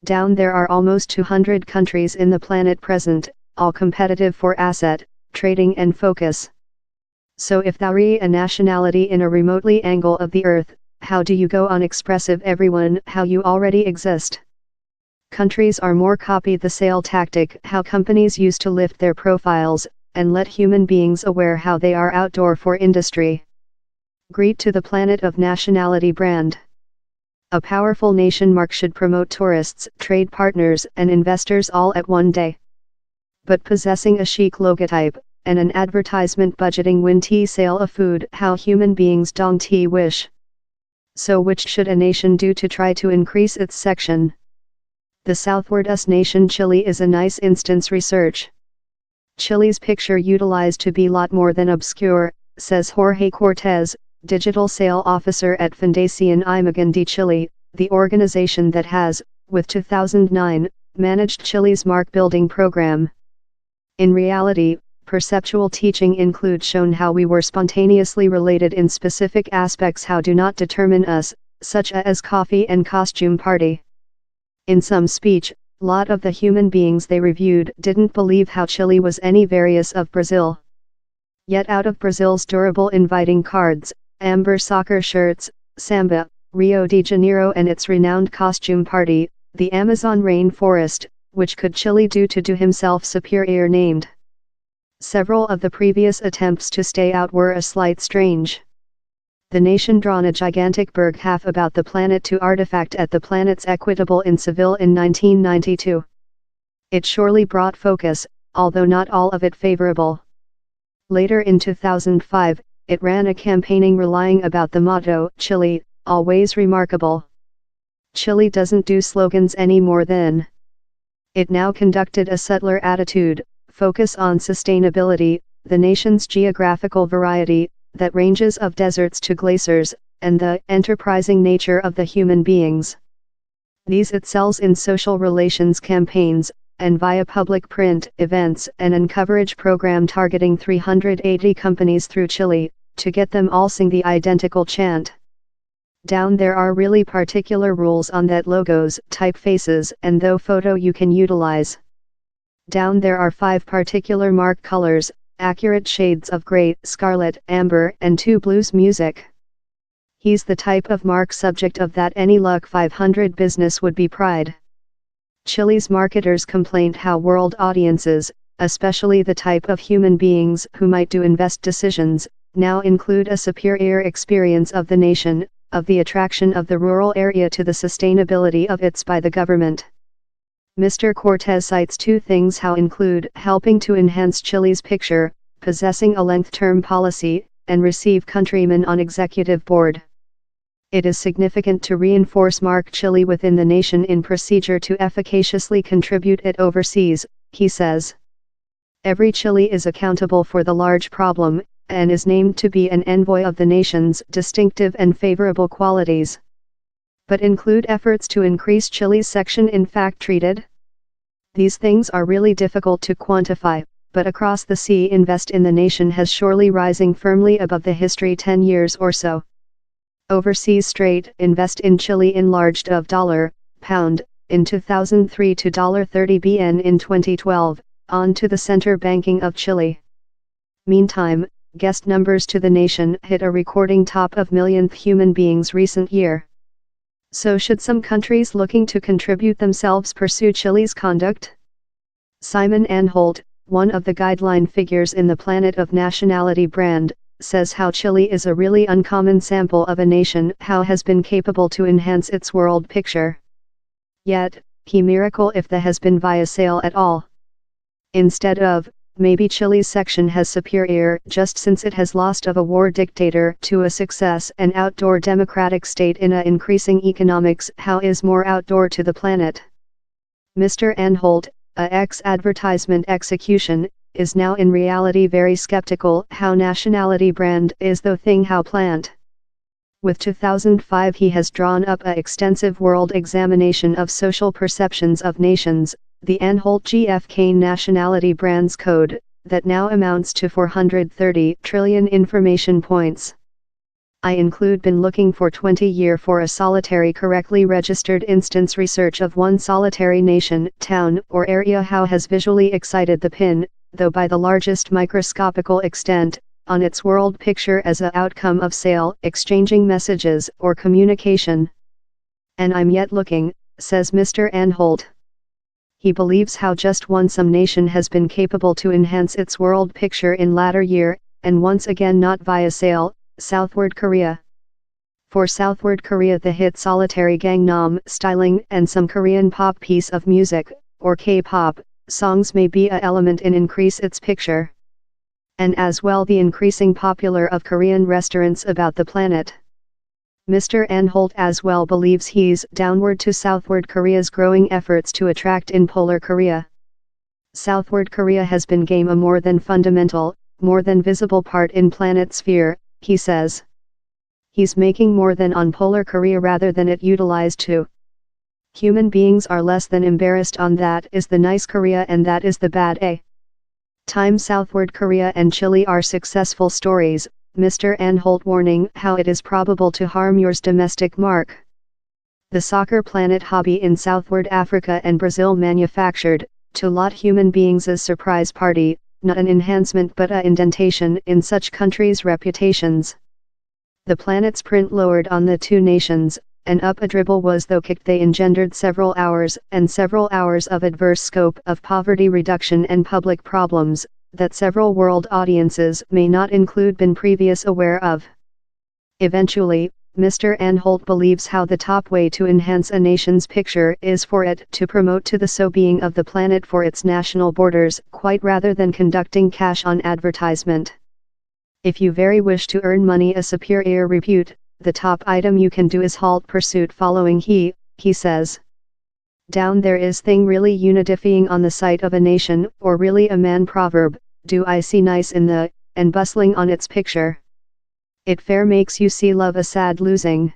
Down there are almost 200 countries in the planet present, all competitive for asset, trading and focus. So if thou re a nationality in a remotely angle of the earth, how do you go on expressive everyone how you already exist? Countries are more copied the sale tactic how companies used to lift their profiles, and let human beings aware how they are outdoor for industry. Greet to the planet of nationality brand. A powerful nation mark should promote tourists, trade partners and investors all at one day. But possessing a chic logotype, and an advertisement budgeting win tea sale of food how human beings dong tea wish. So which should a nation do to try to increase its section? The southward us nation Chile is a nice instance research. Chile's picture utilized to be lot more than obscure, says Jorge Cortez, digital sale officer at Fundación Imagen de Chile, the organization that has, with 2009, managed Chile's mark building program. In reality, perceptual teaching includes shown how we were spontaneously related in specific aspects how do not determine us, such as coffee and costume party. In some speech, lot of the human beings they reviewed didn't believe how Chile was any various of Brazil. Yet out of Brazil's durable inviting cards, amber soccer shirts, samba, Rio de Janeiro and its renowned costume party, the Amazon rainforest, which could Chile do to do himself superior named. Several of the previous attempts to stay out were a slight strange. The nation drawn a gigantic berg half about the planet to artifact at the planet's equitable in Seville in 1992. It surely brought focus, although not all of it favorable. Later in 2005, it ran a campaigning relying about the motto, Chile, always remarkable. Chile doesn't do slogans any more than. It now conducted a subtler attitude, focus on sustainability, the nation's geographical variety, that ranges of deserts to glaciers, and the enterprising nature of the human beings. These it sells in social relations campaigns, and via public print events and an coverage program targeting 380 companies through Chile, to get them all sing the identical chant. Down there are really particular rules on that logos, typefaces and though photo you can utilize. Down there are 5 particular mark colors, accurate shades of gray, scarlet, amber and 2 blues music. He's the type of mark subject of that any Luck 500 business would be pride. Chile's marketers complained how world audiences, especially the type of human beings who might do invest decisions, now include a superior experience of the nation, of the attraction of the rural area to the sustainability of its by the government. Mr. Cortez cites 2 things how include helping to enhance Chile's picture, possessing a length-term policy, and receive countrymen on executive board. It is significant to reinforce Mark Chile within the nation in procedure to efficaciously contribute it overseas, he says. Every Chile is accountable for the large problem, and is named to be an envoy of the nation's distinctive and favorable qualities. But include efforts to increase Chile's section in fact treated? These things are really difficult to quantify, but across the sea invest in the nation has surely rising firmly above the history 10 years or so. Overseas straight invest in Chile enlarged of dollar, pound, in 2003 to $30 BN in 2012, on to the center banking of Chile. Meantime, guest numbers to the nation hit a recording top of millionth human beings recent year. So should some countries looking to contribute themselves pursue Chile's conduct? Simon Anholt, one of the guideline figures in the Planet of Nationality brand, says how Chile is a really uncommon sample of a nation how has been capable to enhance its world picture. Yet, he miracle if there has been via sale at all. Instead of, maybe Chile's section has superior just since it has lost of a war dictator to a success and outdoor democratic state in a increasing economics how is more outdoor to the planet. Mr. Anholt, a ex-advertisement execution, is now in reality very skeptical how nationality brand is the thing how plant. With 2005 he has drawn up a extensive world examination of social perceptions of nations, the Anholt GfK Nationality Brands Code, that now amounts to 430 trillion information points. I include been looking for 20 year for a solitary correctly registered instance research of one solitary nation, town, or area how has visually excited the pin, though by the largest microscopical extent, on its world picture as a outcome of sale, exchanging messages, or communication. And I'm yet looking, says Mr. Anholt. He believes how just one some nation has been capable to enhance its world picture in latter year, and once again not via sale, Southward Korea. For Southward Korea the hit solitary Gangnam styling and some Korean pop piece of music, or K-pop, songs may be a element in increase its picture. And as well the increasing popular of Korean restaurants about the planet. Mr. Anholt as well believes he's downward to Southward Korea's growing efforts to attract in Polar Korea. Southward Korea has been game a more than fundamental, more than visible part in planet sphere, he says. He's making more than on Polar Korea rather than it utilized to. Human beings are less than embarrassed on that is the nice Korea and that is the bad a. Time Southward Korea and Chile are successful stories, Mr. Anholt warning how it is probable to harm yours domestic mark. The soccer planet hobby in Southward Africa and Brazil manufactured, to lot human beings as surprise party, not an enhancement but a indentation in such countries' reputations. The planet's print lowered on the two nations, and up a dribble was though kicked they engendered several hours of adverse scope of poverty reduction and public problems, that several world audiences may not include been previous aware of. Eventually, Mr. Anholt believes how the top way to enhance a nation's picture is for it to promote to the so-being of the planet for its national borders, quite rather than conducting cash on advertisement. If you very wish to earn money a superior repute, the top item you can do is halt pursuit following he says. Down there is thing really unifying on the site of a nation, or really a man proverb, do I see nice in the, and bustling on its picture. It fair makes you see love a sad losing.